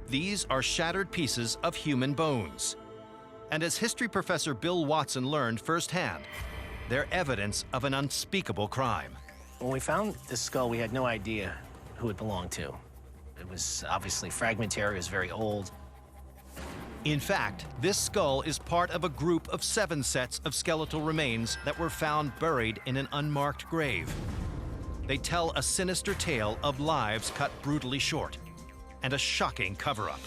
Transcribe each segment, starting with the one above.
These are shattered pieces of human bones. And as history professor Bill Watson learned firsthand, they're evidence of an unspeakable crime. When we found this skull, we had no idea who it belonged to. It was obviously fragmentary, it was very old. In fact, this skull is part of a group of 7 sets of skeletal remains that were found buried in an unmarked grave. They tell a sinister tale of lives cut brutally short and a shocking cover-up.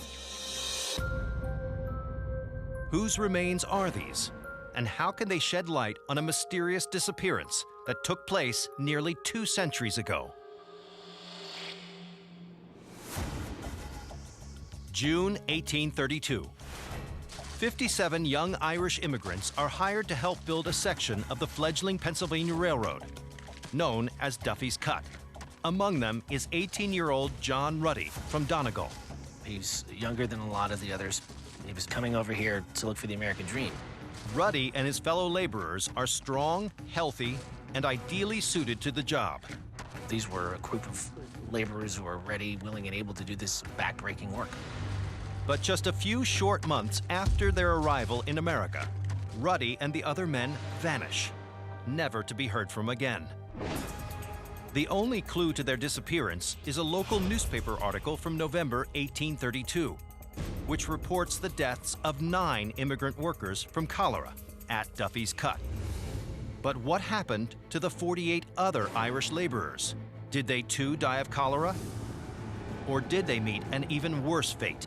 Whose remains are these? And how can they shed light on a mysterious disappearance that took place nearly 2 centuries ago? June 1832. 57 young Irish immigrants are hired to help build a section of the fledgling Pennsylvania Railroad, known as Duffy's Cut. Among them is 18-year-old John Ruddy from Donegal. He's younger than a lot of the others. He was coming over here to look for the American dream. Ruddy and his fellow laborers are strong, healthy, and ideally suited to the job. These were a group of laborers who were ready, willing, and able to do this backbreaking work. But just a few short months after their arrival in America, Ruddy and the other men vanish, never to be heard from again. The only clue to their disappearance is a local newspaper article from November 1832, which reports the deaths of 9 immigrant workers from cholera at Duffy's Cut. But what happened to the 48 other Irish laborers? Did they too die of cholera? Or did they meet an even worse fate?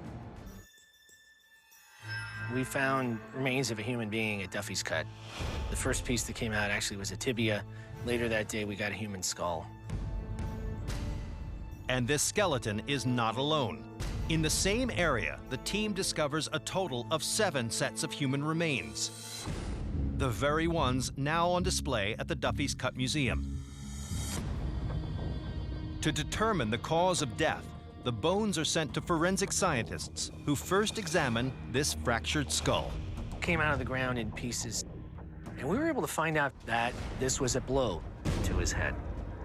We found remains of a human being at Duffy's Cut. The first piece that came out actually was a tibia. Later that day, we got a human skull. And this skeleton is not alone. In the same area, the team discovers a total of 7 sets of human remains, the very ones now on display at the Duffy's Cut Museum. To determine the cause of death, the bones are sent to forensic scientists who first examine this fractured skull. Came out of the ground in pieces, and we were able to find out that this was a blow to his head.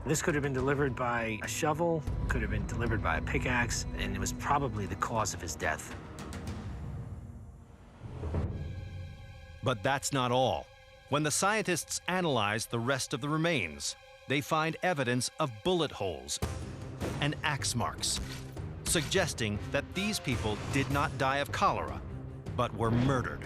This could have been delivered by a shovel, could have been delivered by a pickaxe, and it was probably the cause of his death. But that's not all. When the scientists analyze the rest of the remains, they find evidence of bullet holes and axe marks, suggesting that these people did not die of cholera, but were murdered.